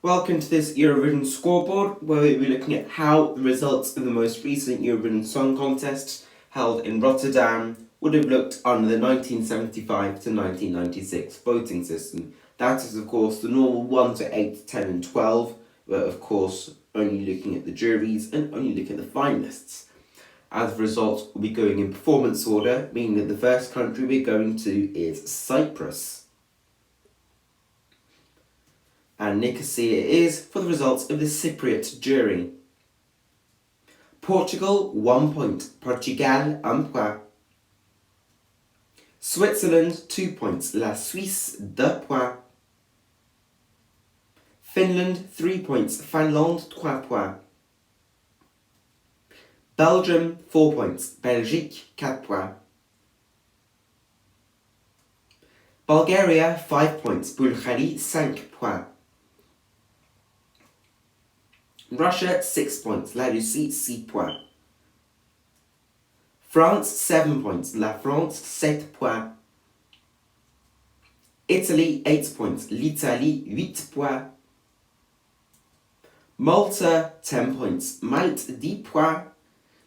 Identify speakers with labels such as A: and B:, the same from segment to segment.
A: Welcome to this Eurovision Scoreboard, where we'll be looking at how the results of the most recent Eurovision Song Contest, held in Rotterdam, would have looked under the 1975 to 1996 voting system. That is, of course, the normal 1 to 8, 10 and 12, but of course only looking at the juries and only looking at the finalists. As a result, we'll be going in performance order, meaning that the first country we're going to is Cyprus. And Nicosia is for the results of the Cypriot jury. Portugal, 1 point. Portugal, 1 point. Switzerland, 2 points. La Suisse, 2 points. Finland, 3 points. Finlande, 3 points. Belgium, 4 points. Belgique, 4 points. Bulgaria, 5 points. Bulgarie, 5 points. Russia, 6 points. La Russie, 6 points. France, 7 points. La France, 7 points. Italy, 8 points. L'Italie, 8 points. Malta, 10 points. Malte, 10 points.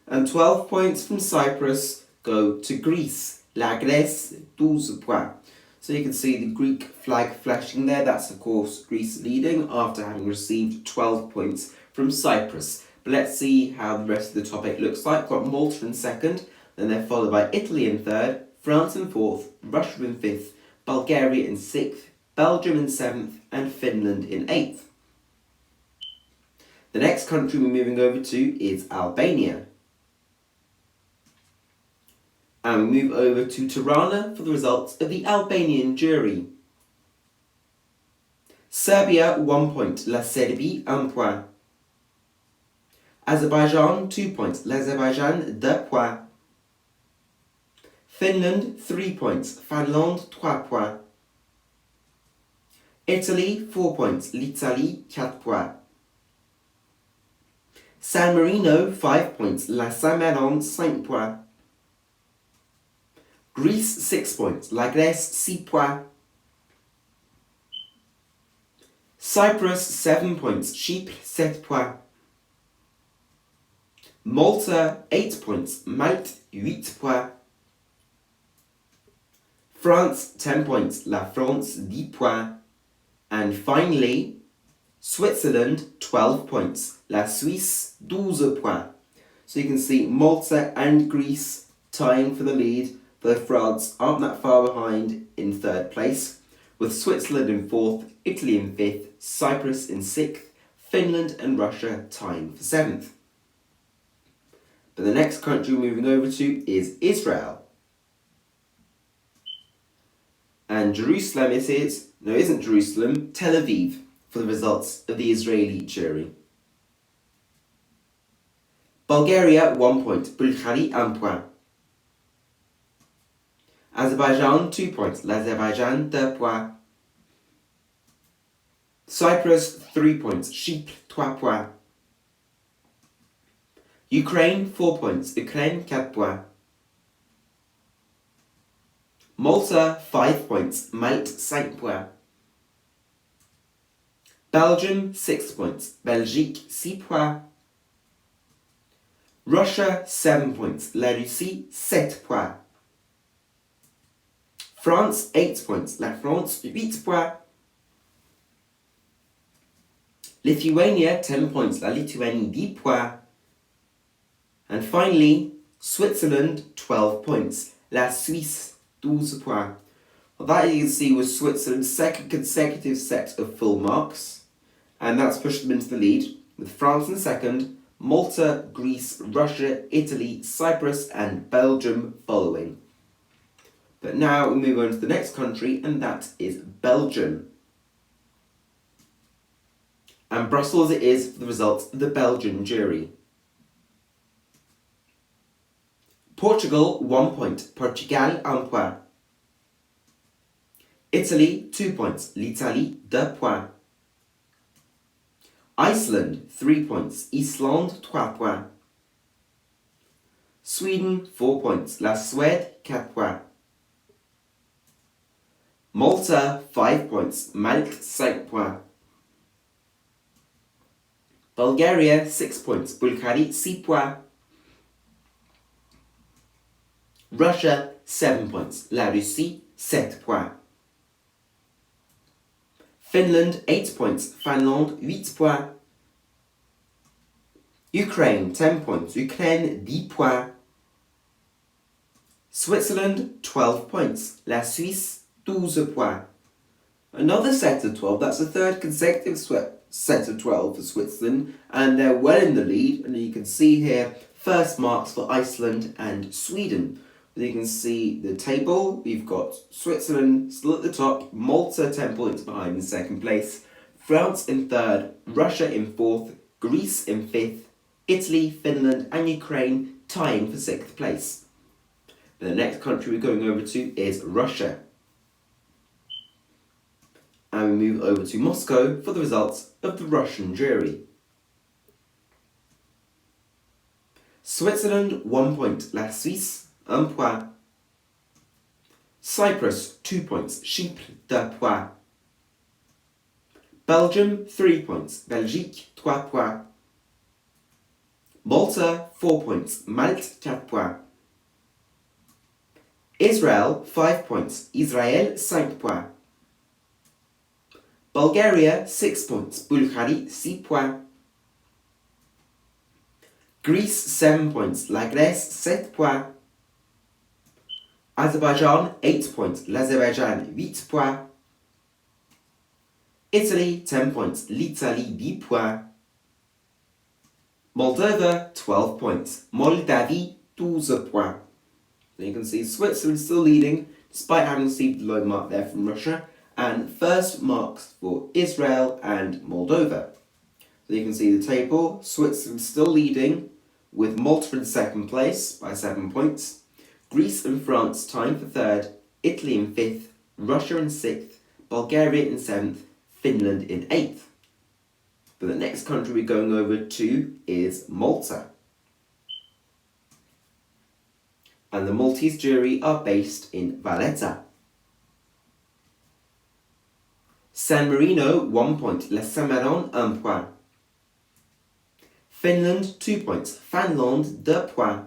A: And 12 points from Cyprus go to Greece. La Grèce, 12 points. So you can see the Greek flag flashing there. That's, of course, Greece leading after having received 12 points from Cyprus. But let's see how the rest of the top 8 looks like. Got Malta in second, then they're followed by Italy in third, France in fourth, Russia in fifth, Bulgaria in sixth, Belgium in seventh, and Finland in eighth. The next country we're moving over to is Albania. And we move over to Tirana for the results of the Albanian jury. Serbia, 1 point. La Serbie, 1 point. Azerbaijan, 2 points. L'Azerbaijan, 2 points. Finland, 3 points. Finlande, 3 points. Italy, 4 points. L'Italie, 4 points. San Marino, 5 points. La San Marino, 5 points. Greece, 6 points. La Grèce, 6 points. Cyprus, 7 points. Chypre, 7 points. Malta, 8 points. Malte, 8 points. France, 10 points. La France, 10 points. And finally, Switzerland, 12 points. La Suisse, 12 points. So you can see Malta and Greece tying for the lead, though France aren't that far behind in third place, with Switzerland in fourth, Italy in fifth, Cyprus in sixth, Finland and Russia tying for seventh. But the next country we're moving over to is Israel. And Jerusalem it is, no, it isn't Jerusalem, Tel Aviv, for the results of the Israeli jury. Bulgaria, 1 point. Bulgarie, 1 point. Azerbaijan, 2 points. L'Azerbaijan, 2 points. Cyprus, 3 points. Chypre, 3 points. Ukraine, 4 points. Ukraine, 4 points. Malta, 5 points. Malte, 5 points. Belgium, 6 points. Belgique, 6 points. Russia, 7 points. La Russie, 7 points. France, 8 points. La France, 8 points. Lithuania, 10 points. La Lituanie, 10 points. And finally, Switzerland, 12 points. La Suisse, 12 points. Well, that you can see was Switzerland's second consecutive set of full marks. And that's pushed them into the lead, with France in second, Malta, Greece, Russia, Italy, Cyprus and Belgium following. But now we move on to the next country, and that is Belgium. And Brussels it is for the results of the Belgian jury. Portugal, 1 point. Portugal, 1 point. Italy, 2 points. L'Italie, 2 points. Iceland, 3 points. Islande, 3 points. Sweden, 4 points. La Suède, 4 points. Malta, 5 points. Malte, 5 points. Bulgaria, 6 points. Bulgarie, 6 points. Russia, 7 points. La Russie, 7 points. Finland, 8 points. Finlande, 8 points. Ukraine, 10 points. Ukraine, 10 points. Switzerland, 12 points. La Suisse, 12 points. Another set of 12. That's the third consecutive set of 12 for Switzerland, and they're well in the lead. And you can see here first marks for Iceland and Sweden. You can see the table. We've got Switzerland still at the top, Malta 10 points behind in second place, France in third, Russia in fourth, Greece in fifth, Italy, Finland and Ukraine tying for sixth place. The next country we're going over to is Russia. And we move over to Moscow for the results of the Russian jury. Switzerland, 1 point. La Suisse, 1 point. Cyprus, 2 points. Chypre, 2 points. Belgium, 3 points. Belgique, 3 points. Malta, 4 points. Malte, 4 points. Israel, 5 points. Israël, 5 points. Bulgaria, 6 points. Bulgarie, 6 points. Greece, 7 points. La Grèce, 7 points. Azerbaijan, 8 points. L'Azerbaïdjan, 8 points. Italy, 10 points. L'Italie, 10 points. Moldova, 12 points. Moldavie, 12 points. So you can see Switzerland still leading, despite having received a low mark there from Russia, and first marks for Israel and Moldova. So you can see the table, Switzerland still leading, with Malta in second place by 7 points, Greece and France tying for third, Italy in fifth, Russia in sixth, Bulgaria in seventh, Finland in eighth. But the next country we're going over to is Malta. And the Maltese jury are based in Valletta. San Marino, 1 point. La San Marino, 1 point. Finland, 2 points. Finland, 2 points.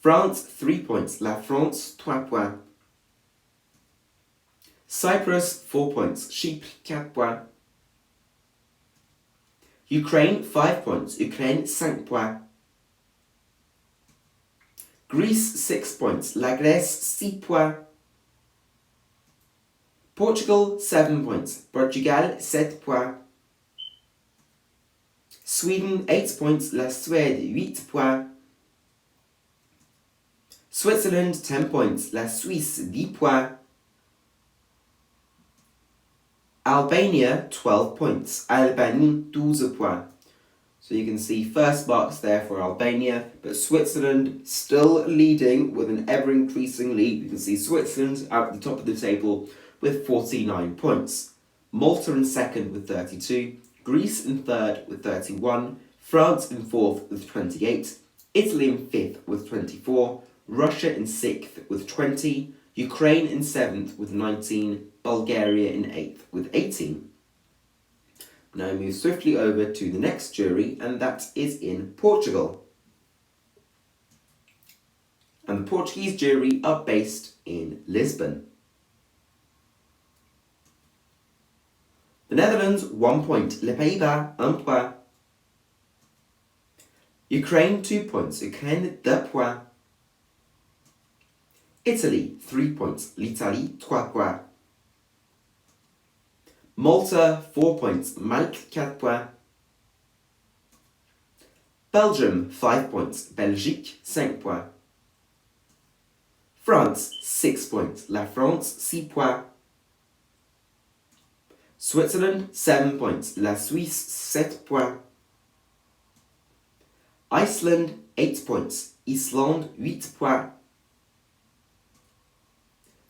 A: France, 3 points. La France, 3 points. Cyprus, 4 points. Chypre, 4 points. Ukraine, 5 points. Ukraine, 5 points. Greece, 6 points. La Grèce, 6 points. Portugal, 7 points. Portugal, 7 points. Sweden, 8 points. La Suède, 8 points. Switzerland, 10 points. La Suisse, 10 points. Albania, 12 points. Albanie, 12 points. So you can see first marks there for Albania, but Switzerland still leading with an ever-increasing lead. You can see Switzerland out at the top of the table with 49 points. Malta in second with 32, Greece in third with 31, France in fourth with 28, Italy in fifth with 24, Russia in sixth with 20, Ukraine in seventh with 19, Bulgaria in eighth with 18. Now move swiftly over to the next jury, and that is in Portugal. And the Portuguese jury are based in Lisbon. The Netherlands, 1 point. Les Pays-Bas, 1 point. Ukraine, 2 points. Ukraine, 2 points. Italy, 3 points. L'Italie, 3 points. Malta, 4 points. Malte, 4 points. Belgium, 5 points. Belgique, 5 points. France, 6 points. La France, 6 points. Switzerland, 7 points. La Suisse, 7 points. Iceland, 8 points. Islande, 8 points.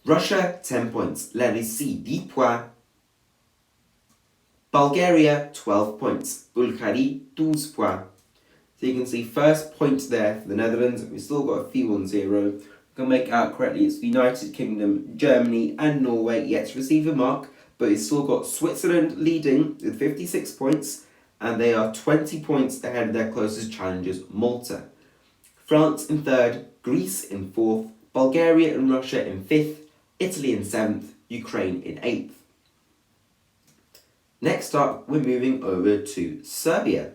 A: Russia, 10 points. La Russie, 10 points. Bulgaria, 12 points. Bulgarie, 12 points. So you can see first point there for the Netherlands. We've still got a few on zero. We can make it out correctly. It's the United Kingdom, Germany and Norway yet to receive a mark. But it's still got Switzerland leading with 56 points. and they are 20 points ahead of their closest challengers, Malta. France in third, Greece in fourth, Bulgaria and Russia in fifth, Italy in seventh, Ukraine in eighth. Next up, we're moving over to Serbia.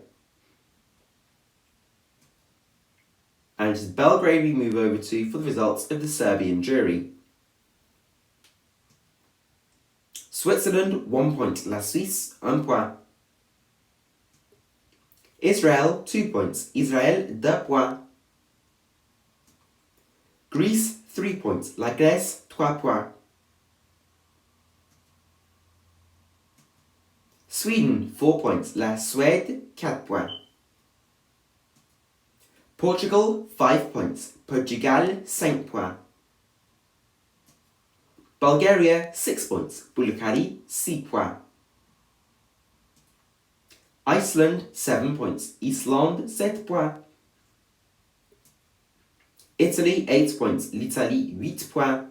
A: And it is Belgrade we move over to for the results of the Serbian jury. Switzerland, 1 point. La Suisse, 1 point. Israel, 2 points. Israel, 2 points. Greece, 3 points. La Grèce, 3 points. Sweden, 4 points. La Suède, 4 points. Portugal, 5 points. Portugal, 5 points. Bulgaria, 6 points. Bulgarie, 6 points. Iceland, 7 points. Islande, 7 points. Italy, 8 points. L'Italie, 8 points.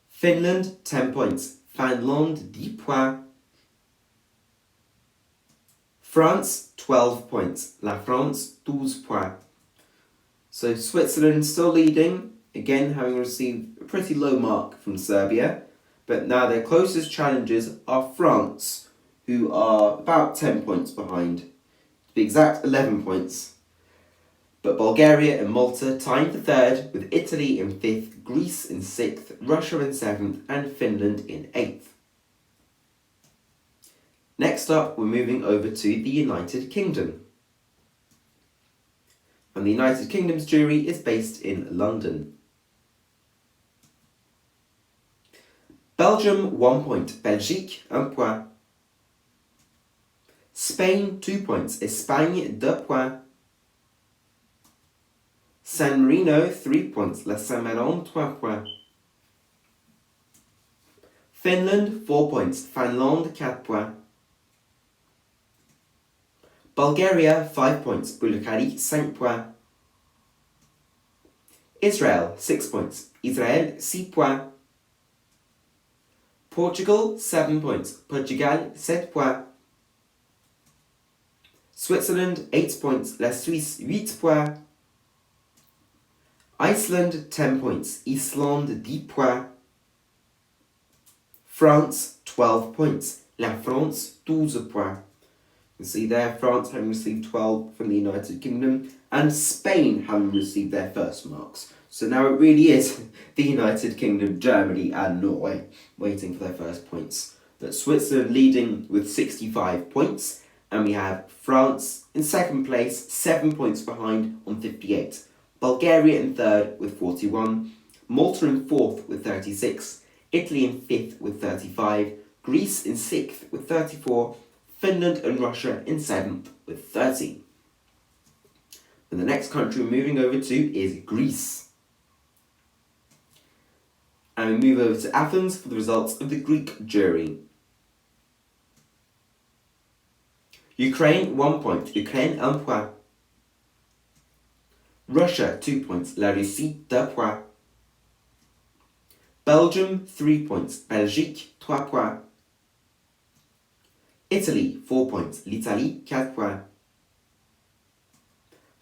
A: Finland, 10 points. Finland, 10 points. France, 12 points. La France, 12 points. So Switzerland still leading, again having received a pretty low mark from Serbia, but now their closest challengers are France, who are about 10 points behind. To be exact, 11 points. But Bulgaria and Malta tying for third, with Italy in fifth, Greece in sixth, Russia in seventh, and Finland in eighth. Next up, we're moving over to the United Kingdom. And the United Kingdom's jury is based in London. Belgium, 1 point. Belgique, 1 point. Spain, 2 points. Espagne, 2 points. San Marino, 3 points. La San Marino, 3 points. Finland, 4 points. Finland, 4 points. Bulgaria, 5 points. Bulgarie, 5 points. Israel, 6 points. Israel, 6 points. Portugal, 7 points. Portugal, 7 points. Switzerland, 8 points. La Suisse, 8 points. Iceland, 10 points. Islande, 10 points. France, 12 points. La France, 12 points. You can see there, France having received 12 from the United Kingdom, and Spain having received their first marks. So now it really is the United Kingdom, Germany, and Norway waiting for their first points. But Switzerland leading with 65 points, and we have France in second place, 7 points behind on 58. Bulgaria in third with 41, Malta in fourth with 36, Italy in fifth with 35, Greece in sixth with 34, Finland and Russia in seventh with 30. And the next country we're moving over to is Greece. And we move over to Athens for the results of the Greek jury. Ukraine, 1 point. Ukraine, 1 point. Russia, 2 points. La Russie, 2 points. Belgium, 3 points. Belgique, 3 points. Italy, 4 points. L'Italie, 4 points.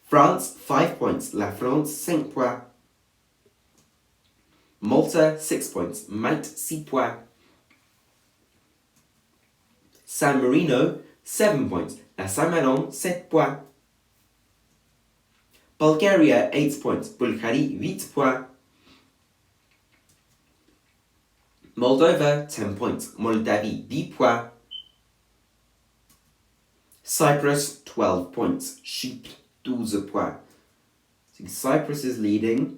A: France, 5 points. La France, 5 points. Malta, 6 points. Malte, 6 points. San Marino, 7 points. La San Marino, 7 points. Bulgaria, 8 points. Bulgarie, 8 points. Moldova, 10 points. Moldavie, 10 points. Cyprus, 12 points. Chypre, 12 points. So Cyprus is leading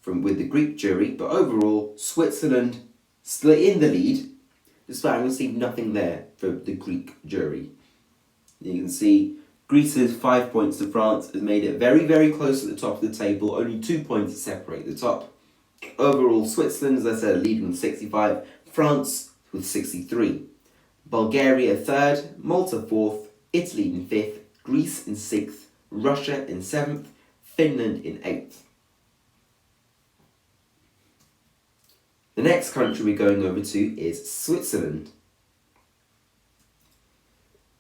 A: with the Greek jury, but overall, Switzerland still in the lead, despite having received nothing there for the Greek jury. You can see Greece's 5 points to France has made it very, very close at the top of the table. Only 2 points separate the top. Overall, Switzerland, as I said, leading with 65. France with 63. Bulgaria third. Malta fourth. Italy in fifth. Greece in sixth. Russia in seventh. Finland in eighth. The next country we're going over to is Switzerland.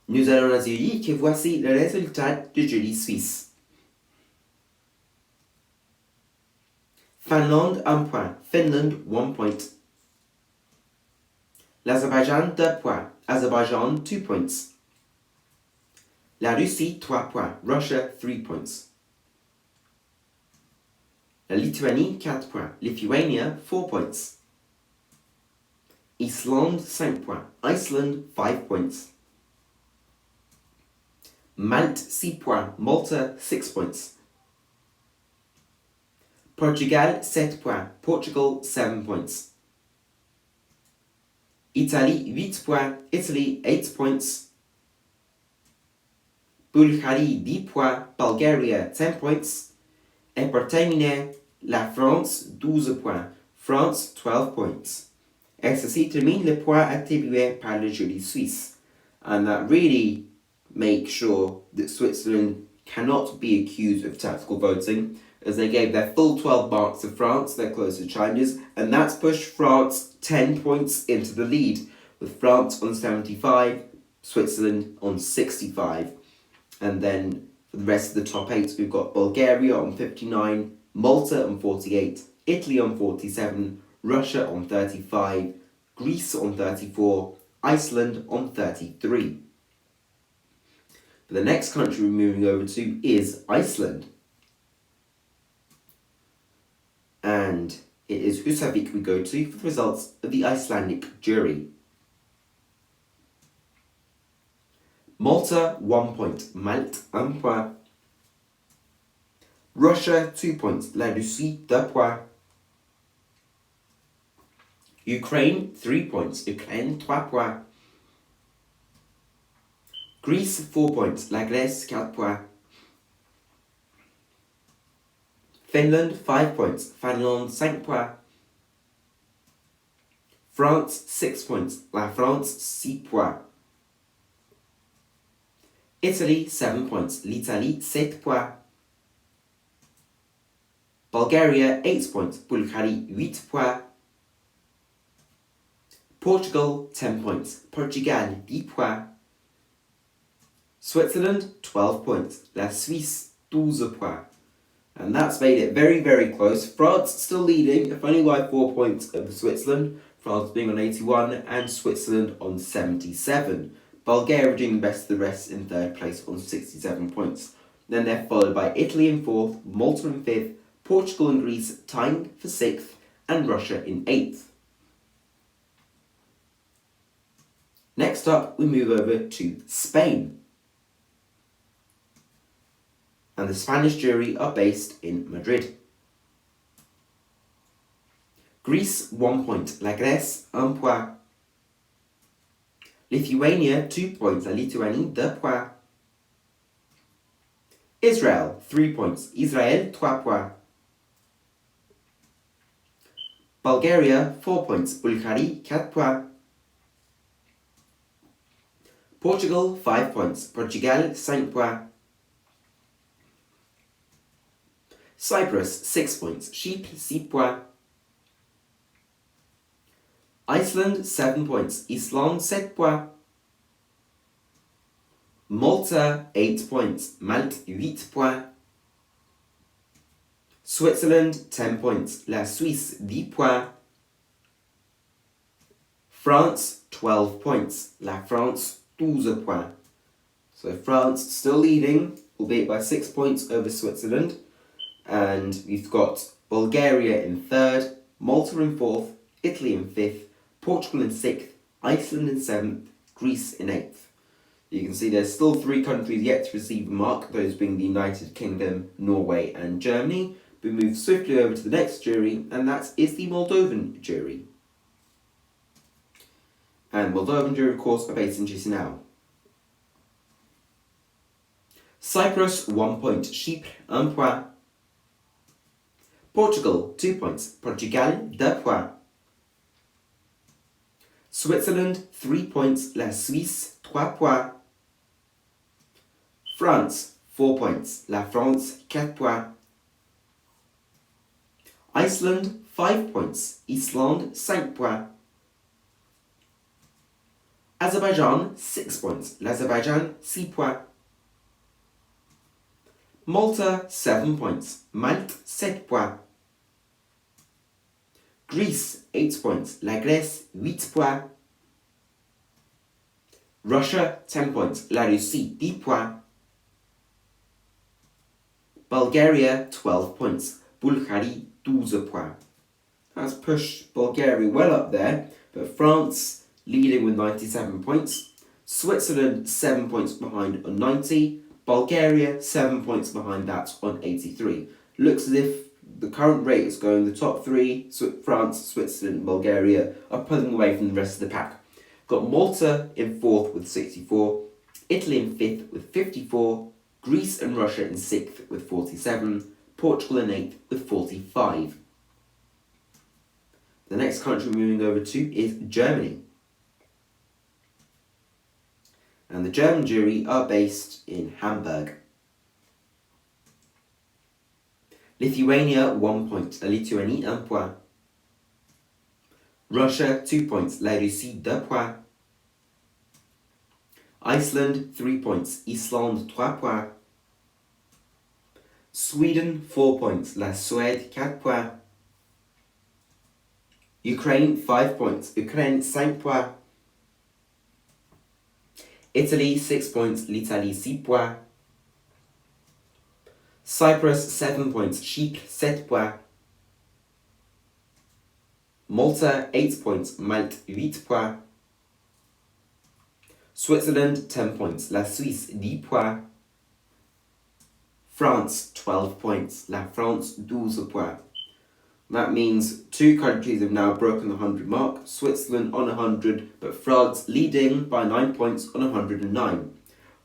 A: Nous allons essayer que voici le résultat du jury suisse. Finlande 1 point, Finland 1 point. L'Azerbaïdjan 2 points, Azerbaijan 2 points. La Russie 3 points, Russia 3 points. La Lituanie 4 points, Lithuania 4 points. Islande 5 points, Iceland 5 points. Malte 6 points, Malta 6 points. Portugal 7 points, Portugal 7 points. Italie 8 points, Italy 8 points. Bulgarie 10 points, Bulgaria 10 points. Et pour terminer, la France 12 points, France 12 points. Et ceci termine les points attribués par le jury suisse. And that really makes sure that Switzerland cannot be accused of tactical voting, as they gave their full 12 marks to France, their closest challengers, and that's pushed France 10 points into the lead, with France on 75, Switzerland on 65. And then for the rest of the top 8, we've got Bulgaria on 59, Malta on 48, Italy on 47, Russia on 35, Greece on 34, Iceland on 33. But the next country we're moving over to is Iceland. And it is Husavik we go to for the results of the Icelandic jury. Malta 1 point, Malte 1 point. Russia 2 points, La Russie 2 points. Ukraine 3 points, Ukraine 3 points. Greece 4 points, La Grèce 4 points. Finland 5 points, Finland 5 points. France 6 points, La France 6 points. Italy 7 points, l'Italie 7 points. Bulgaria 8 points, Bulgarie 8 points. Portugal 10 points, Portugal 10 points. Switzerland 12 points, La Suisse 12 points. And that's made it very, very close. France still leading, if only by 4 points over Switzerland. France being on 81 and Switzerland on 77. Bulgaria doing the best of the rest in third place on 67 points. Then they're followed by Italy in fourth, Malta in fifth, Portugal and Greece tying for sixth, and Russia in eighth. Next up, we move over to Spain. And the Spanish jury are based in Madrid. Greece 1 point, La Grèce 1 point. Lithuania 2 points, La Lituanie 2 points. Israel 3 points, Israël 3 points. Bulgaria 4 points, Bulgarie 4 points. Portugal 5 points, Portugal 5 points. Cyprus 6 points, Chypre 6 points. Iceland 7 points, Islande 7 points. Malta 8 points, Malte 8 points. Switzerland 10 points, La Suisse 10 points. France 12 points, La France 12 points. So France still leading, albeit by 6 points over Switzerland. And we've got Bulgaria in third, Malta in fourth, Italy in fifth, Portugal in sixth, Iceland in seventh, Greece in eighth. You can see there's still 3 countries yet to receive a mark, those being the United Kingdom, Norway and Germany. We move swiftly over to the next jury, and that is the Moldovan jury. And Moldovan jury, of course, are based in Chisinau. Cyprus 1 point, Chypre 1 point. Portugal 2 points, Portugal 2 points. Switzerland 3 points, La Suisse 3 points. France 4 points, La France 4 points. Iceland 5 points, Islande 5 points. Azerbaijan, 6 points. L'Azerbaijan, 6 points. Malta, 7 points. Malte, 7 points. Greece, 8 points. La Grèce, 8 points. Russia, 10 points. La Russie, 10 points. Bulgaria, 12 points. Bulgarie, 12 points. That's pushed Bulgaria well up there, but France leading with 97 points. Switzerland, 7 points behind on 90. Bulgaria, 7 points behind that on 83. Looks as if the current rate is going the top three, France, Switzerland, and Bulgaria, are pulling away from the rest of the pack. Got Malta in 4th with 64, Italy in 5th with 54, Greece and Russia in 6th with 47, Portugal in 8th with 45. The next country we're moving over to is Germany. And the German jury are based in Hamburg. Lithuania, 1 point. La Lituanie, 1 point. Russia, 2 points. La Russie, 2 points. Iceland, 3 points. Islande, 3 points. Sweden, 4 points. La Suède, 4 points. Ukraine, 5 points. Ukraine, 5 points. Italy, 6 points. L'Italie, 6 points. Cyprus, 7 points. Chypre, 7 points. Malta, 8 points. Malte, 8 points. Switzerland, 10 points. La Suisse, 10 points. France, 12 points. La France, 12 points. That means 2 countries have now broken the 100 mark. Switzerland on 100, but France leading by 9 points on 109.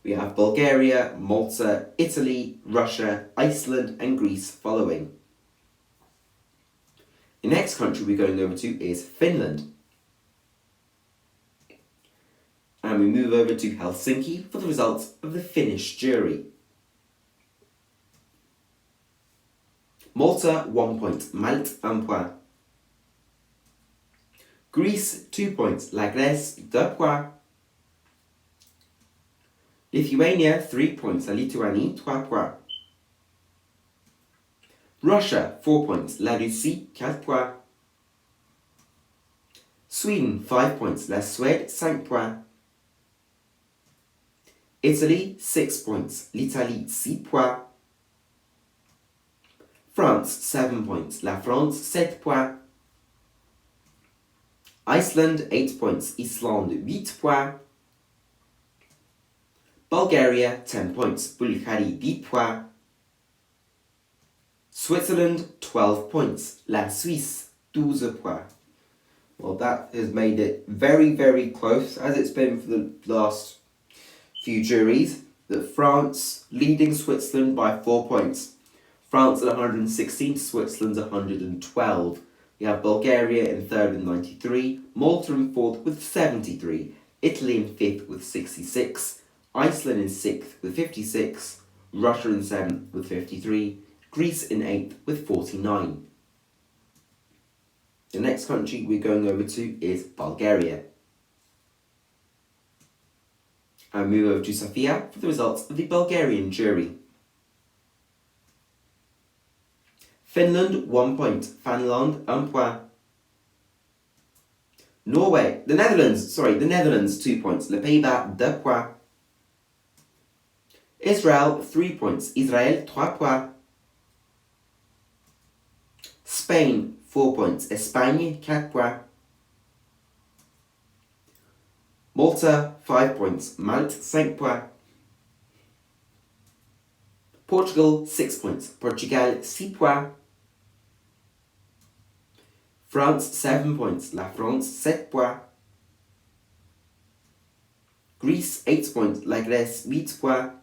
A: We have Bulgaria, Malta, Italy, Russia, Iceland and Greece following. The next country we're going over to is Finland. And we move over to Helsinki for the results of the Finnish jury. Malta, 1 point. Malte, 1 point. Greece, 2 points. La Grèce, 2 points. Lithuania, 3 points. La Lituanie, 3 points. Russia, 4 points. La Russie, 4 points. Sweden, 5 points. La Suède, 5 points. Italy, 6 points. L'Italie, 6 points. France, 7 points. La France, 7 points. Iceland, 8 points. Islande, 8 points. Bulgaria, 10 points. Bulgarie, 10 points. Switzerland, 12 points. La Suisse, 12 points. Well, that has made it very, very close, as it's been for the last few juries, that France leading Switzerland by 4 points. France at 116, Switzerland's 112. We have Bulgaria in 3rd with 93, Malta in 4th with 73, Italy in 5th with 66, Iceland in 6th with 56, Russia in 7th with 53, Greece in 8th with 49. The next country we're going over to is Bulgaria. I move over to Sofia for the results of the Bulgarian jury. Finland, 1 point. Finland, 1 point. The Netherlands, 2 points. Les Pays-Bas, 2 points. Israel, 3 points. Israel, 3 points. Spain, 4 points. Espagne, 4 points. Malta, 5 points. Malte, 5 points. Portugal, 6 points. Portugal, 6 points. France, 7 points. La France, 7 points. Greece, 8 points. La Grèce, 8 points.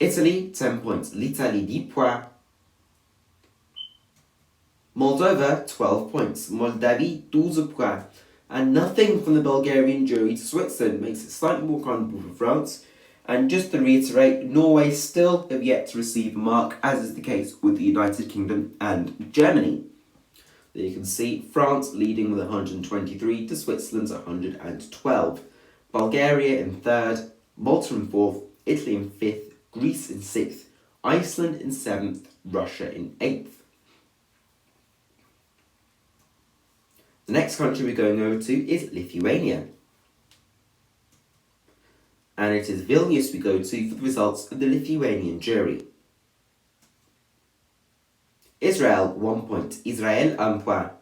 A: Italy, 10 points. L'Italie, 10 points. Moldova, 12 points. Moldavie, 12 points. And nothing from the Bulgarian jury to Switzerland makes it slightly more comfortable for France. And just to reiterate, Norway still have yet to receive a mark, as is the case with the United Kingdom and Germany. There you can see France leading with 123 to Switzerland's 112. Bulgaria in third, Malta in fourth, Italy in fifth, Greece in sixth, Iceland in seventh, Russia in eighth. The next country we're going over to is Lithuania. And it is Vilnius we go to for the results of the Lithuanian jury. Israel 1 point, Israel 1 point.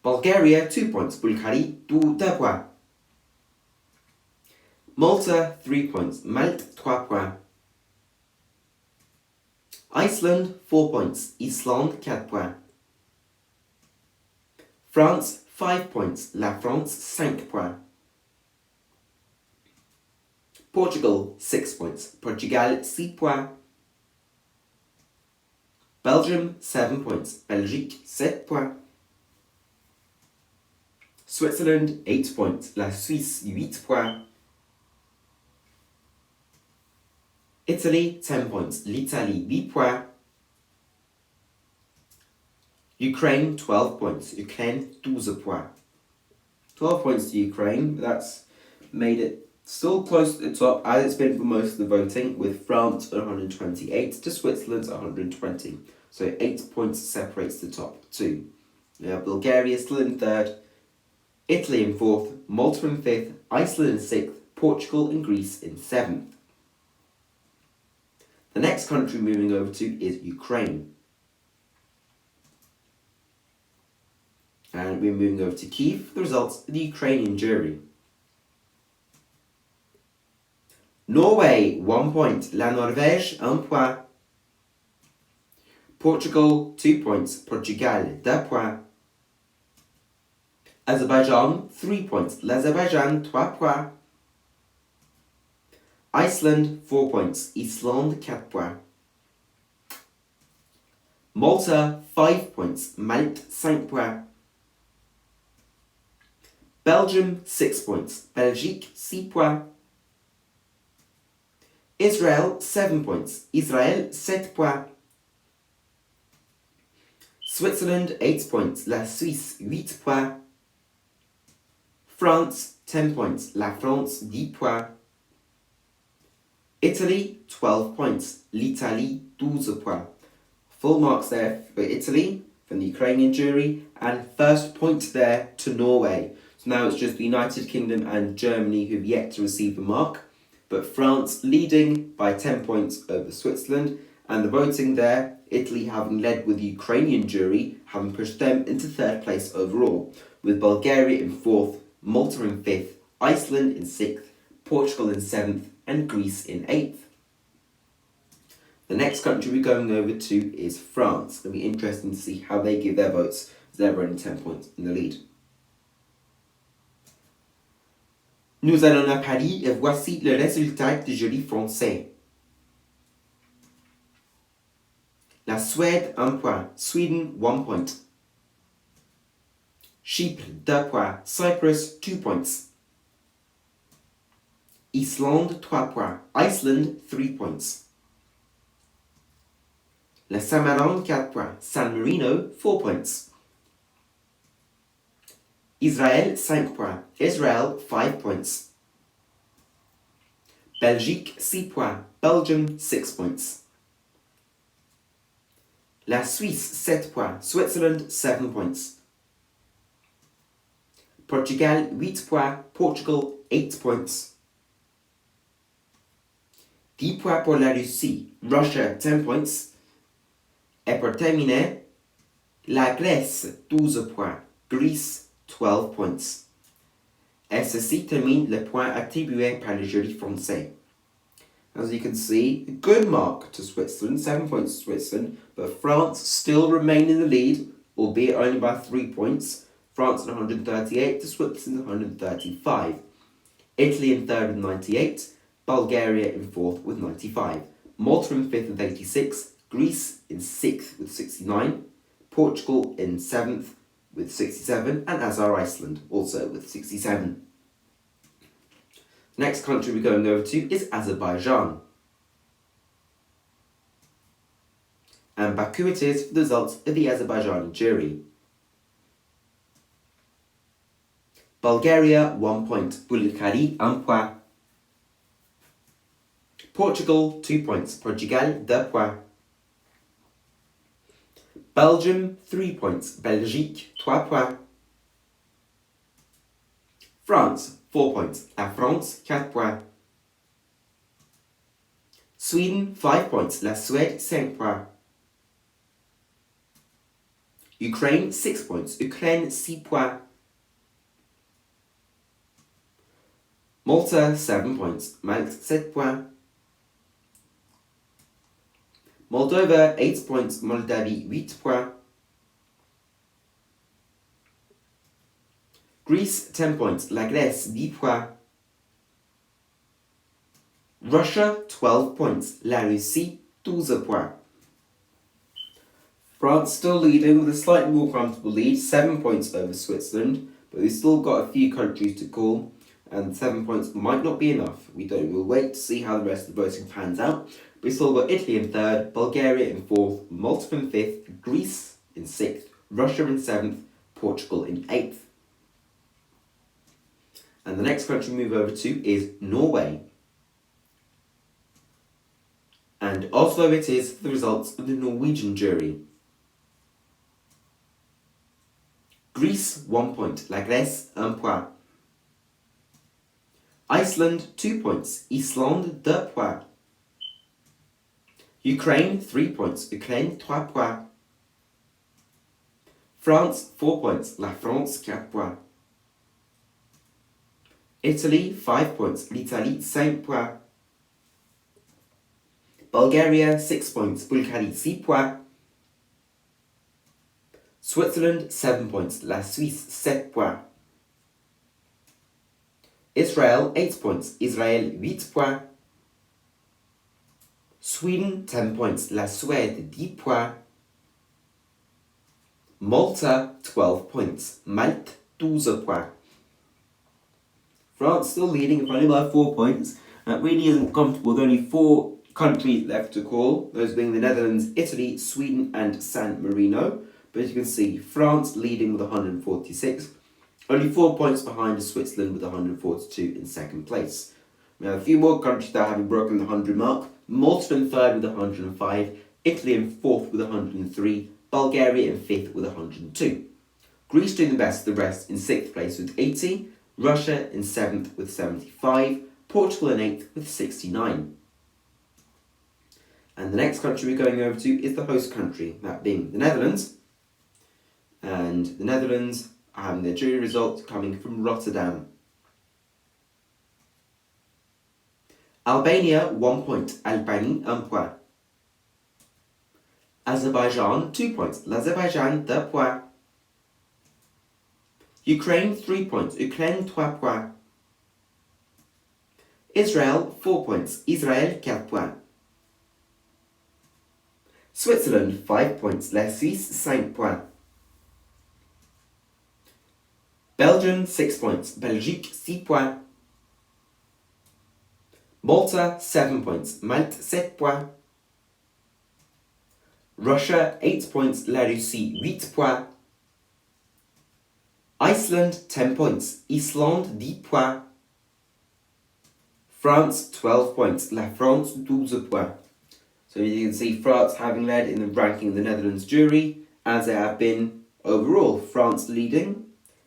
A: Bulgaria 2 points, Bulgarie 2 points. Malta 3 points, Malte 3 points. Iceland 4 points, Islande 4 points. France 5 points, La France 5 points. Portugal 6 points, Portugal 6 points. Belgium 7 points, Belgique 7 points. Switzerland 8 points, La Suisse 8 points. Italy 10 points, l'Italie 8 points. Ukraine 12 points, Ukraine 12 points. 12 points to Ukraine, that's made it still close to the top as it's been for most of the voting, with France at 128 to Switzerland's 120. So 8 points separates the top two. We have Bulgaria still in third, Italy in fourth, Malta in fifth, Iceland in sixth, Portugal and Greece in seventh. The next country moving over to is Ukraine. And we're moving over to Kyiv for the results of the Ukrainian jury. Norway 1 point, La Norvège 1 point. Portugal 2 points, Portugal 2 points. Azerbaijan 3 points, l'Azerbaijan 3 points. Iceland 4 points, Islande 4 points. Malta 5 points, Malte 5 points. Belgium 6 points, Belgique 6 points. Israel 7 points, Israel 7 points. Switzerland 8 points, La Suisse 8 points. France 10 points, La France 10 points. Italy 12 points, l'Italie 12 points. Full marks there for Italy from the Ukrainian jury, and first point there to Norway. So now it's just the United Kingdom and Germany who've yet to receive the mark, but France leading by 10 points over Switzerland, and the voting there, Italy having led with the Ukrainian jury, having pushed them into third place overall, with Bulgaria in fourth, Malta in fifth, Iceland in sixth, Portugal in seventh, and Greece in eighth. The next country we're going over to is France. It'll be interesting to see how they give their votes, as they're running 10 points in the lead. Nous allons à Paris et voici le résultat du jury français. La Suède 1 point, Sweden 1 point. Chypre 2 points, Cyprus 2 points. Islande 3 points, Iceland 3 points. La San Marino 4 points, San Marino 4 points. Israël 5 points, Israel 5 points. Belgique 6 points, Belgium 6 points. La Suisse 7 points, Switzerland 7 points. Portugal 8 points, Portugal 8 points. 10 points pour la Russie, Russia 10 points. Et pour terminer, la Grèce 12 points, Greece 12 points. Et ceci termine le point attribué par le jury français. As you can see, a good mark to Switzerland, 7 points to Switzerland, but France still remain in the lead, albeit only by 3 points. France at 138 to Switzerland 135. Italy in third with 98, Bulgaria in fourth with 95. Malta in fifth with 86, Greece in sixth with 69, Portugal in seventh with 67, and as are Iceland, also with 67. Next country we're going over to is Azerbaijan. And Baku it is for the results of the Azerbaijani jury. Bulgaria 1 point, Bulgarie 1 point. Portugal 2 points, Portugal 2 points. Belgium 3 points, Belgique 3 points. France 4 points, La France 4 points. Sweden 5 points, La Suède 5 points. Ukraine 6 points, Ukraine 6 points. Malta 7 points, Malte 7 points. Moldova 8 points, Moldavie 8 points. Greece 10 points, La Grèce 10 points. Russia 12 points, La Russie 12 points. France still leading with a slightly more comfortable lead, 7 points over Switzerland, but we've still got a few countries to call, and 7 points might not be enough. We'll wait to see how the rest of the voting pans out. We've still got Italy in 3rd, Bulgaria in 4th, Malta in 5th, Greece in 6th, Russia in 7th, Portugal in 8th. And the next country we move over to is Norway. And Oslo it is for the results of the Norwegian jury. Greece 1 point, La Grèce 1 point. Iceland 2 points, Islande 2 points. Ukraine 3 points, Ukraine 3 points. France 4 points, La France 4 points. Italy 5 points, l'Italie 5 points. Bulgaria 6 points, Bulgarie 6 points. Switzerland 7 points, La Suisse 7 points. Israel 8 points, Israël 8 points. Sweden 10 points, La Suède 10 points. Malta 12 points, Malte 12 points. France still leading only by 4 points. That really isn't comfortable with only 4 countries left to call, those being the Netherlands, Italy, Sweden and San Marino. But as you can see, France leading with 146, only 4 points behind Switzerland with 142 in 2nd place. We have a few more countries that haven't broken the 100 mark. Malta in 3rd with 105, Italy in 4th with 103, Bulgaria in 5th with 102. Greece doing the best of the rest in 6th place with 80, Russia in 7th with 75, Portugal in 8th with 69. And the next country we're going over to is the host country, that being the Netherlands. And the Netherlands are having their jury results coming from Rotterdam. Albania 1 point, Albanie 1 point. Azerbaijan 2 points, l'Azerbaijan 2 points. Ukraine 3 points, Ukraine 3 points. Israel 4 points, Israel 4 points. Switzerland 5 points, La Suisse 5 points. Belgium 6 points, Belgique 6 points. Malta 7 points, Malte 7 points. Russia 8 points, La Russie 8 points. Iceland 10 points, Islande 10 points. France 12 points, La France 12 points. So you can see France having led in the ranking of the Netherlands jury, as they have been overall. France leading,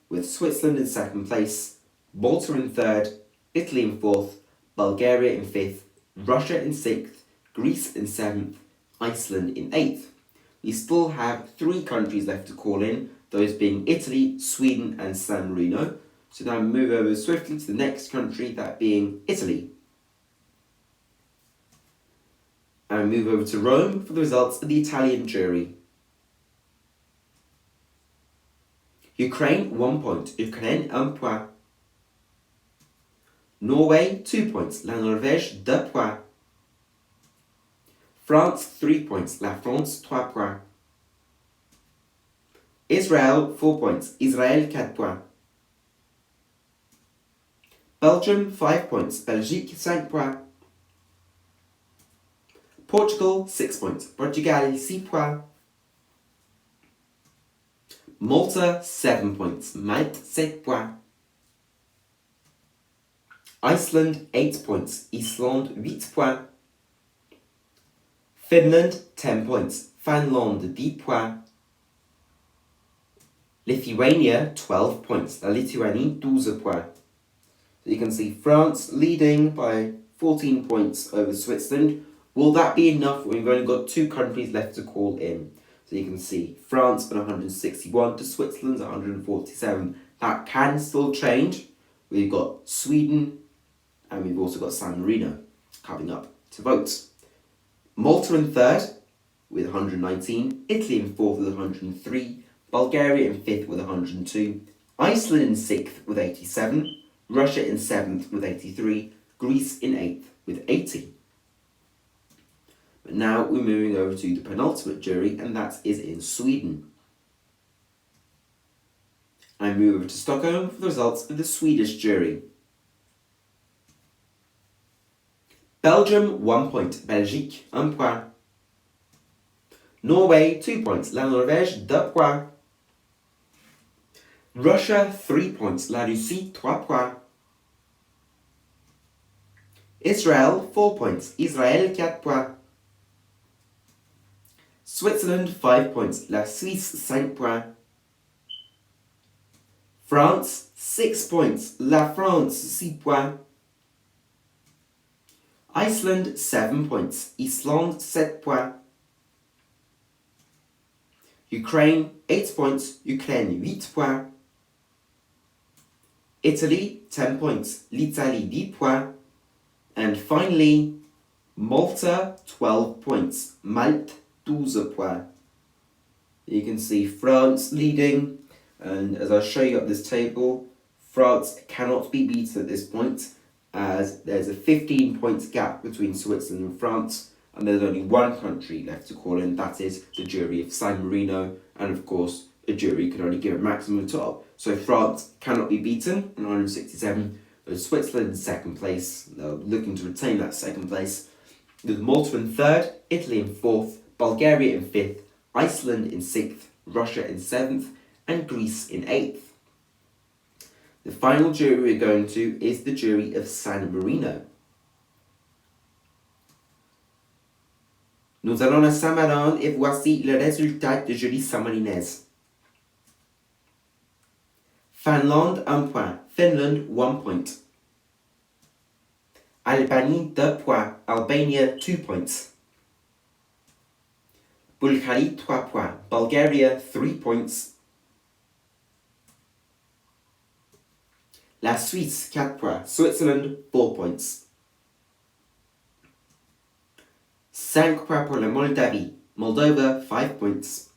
A: with Switzerland in 2nd place, Malta in 3rd, Italy in 4th, Bulgaria in 5th, Russia in 6th, Greece in 7th, Iceland in 8th. We still have 3 countries left to call in, those being Italy, Sweden and San Marino. So now move over swiftly to the next country, that being Italy. And move over to Rome for the results of the Italian jury. Ukraine 1 point, Ukraine 1 point. Norway 2 points, La Norvège 2 points. France 3 points, La France 3 points. Israel 4 points, Israël 4 points. Belgium 5 points, Belgique 5 points. Portugal, 6 points. Portugal, 6 points. Malta, 7 points. Malte, 7 points. Iceland, 8 points. Islande, 8 points. Finland, 10 points. Finland, 10 points. Lithuania, 12 points. La Lituanie, 12 points. So you can see France leading by 14 points over Switzerland. Will that be enough? We've only got 2 countries left to call in. So you can see France at 161 to Switzerland's 147. That can still change. We've got Sweden and we've also got San Marino coming up to vote. Malta in third with 119. Italy in fourth with 103. Bulgaria in fifth with 102. Iceland in sixth with 87. Russia in seventh with 83. Greece in eighth with 80. But now we're moving over to the penultimate jury, and that is in Sweden. I move over to Stockholm for the results of the Swedish jury. Belgium, 1 point. Belgique, 1 point. Norway, 2 points. La Norvège, 2 points. Russia, 3 points. La Russie, 3 points. Israel, 4 points. Israël, 4 points. Switzerland, 5 points. La Suisse, 5 points. France, 6 points. La France, 6 points. Iceland, 7 points. Islande, 7 points. Ukraine, 8 points. Ukraine, 8 points. Italy, 10 points. L'Italie, 10 points. And finally, Malta, 12 points. Malte, 12 points. You can see France leading, and as I'll show you up this table, France cannot be beaten at this point, as there's a 15 points gap between Switzerland and France, and there's only one country left to call in, that is the jury of San Marino, and of course a jury can only give a maximum of 12. So France cannot be beaten in 167, with Switzerland in second place, they're looking to retain that second place, with Malta in third, Italy in fourth, Bulgaria in fifth, Iceland in sixth, Russia in seventh, and Greece in eighth. The final jury we're going to is the jury of San Marino. Nous allons à San Marino et voici le résultat du jury samarinaise. Finlande, 1 point. Finland, 1 point. Albanie, 2 points. Albania, 2 points. Bulgarie, 3 points. Bulgaria, 3 points. La Suisse, 4 points. Switzerland, 4 points. 5 points pour la Moldavie. Moldova, 5 points.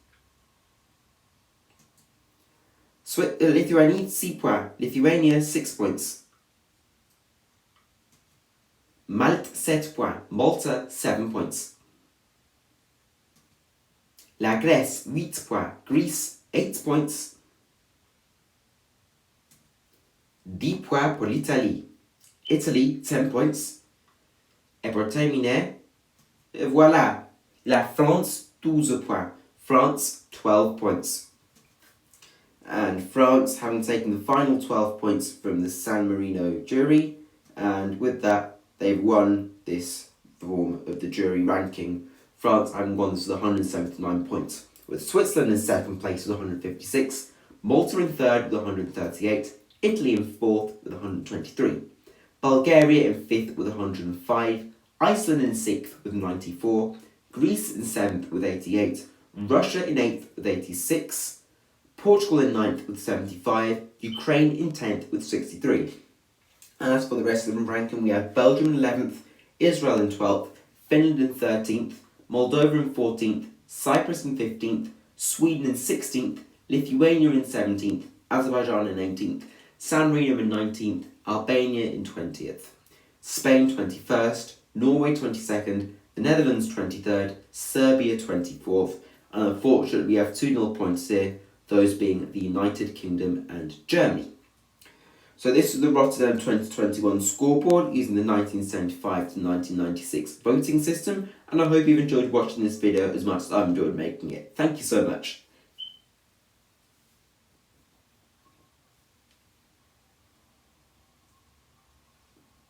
A: Lithuanie, 6 points. Lithuania, 6 points. Malte, 7 points. Malta, 7 points. La Grèce, 8 points. Greece, 8 points. 10 points pour l'Italie. Italy, 10 points. Et pour terminer, voilà, la France, 12 points. France, 12 points. And France having taken the final 12 points from the San Marino jury, and with that, they've won this form of the jury ranking. France having won this with 179 points, with Switzerland in second place with 156, Malta in third with 138, Italy in fourth with 123, Bulgaria in fifth with 105, Iceland in sixth with 94, Greece in seventh with 88, Russia in eighth with 86, Portugal in ninth with 75, Ukraine in 10th with 63. And as for the rest of the ranking, we have Belgium in 11th, Israel in 12th, Finland in 13th, Moldova in 14th, Cyprus in 15th, Sweden in 16th, Lithuania in 17th, Azerbaijan in 18th, San Marino in 19th, Albania in 20th, Spain 21st, Norway 22nd, the Netherlands 23rd, Serbia 24th, and unfortunately we have 2-0 points here, those being the United Kingdom and Germany. So this is the Rotterdam 2021 scoreboard using the 1975 to 1996 voting system, and I hope you've enjoyed watching this video as much as I've enjoyed making it. Thank you so much.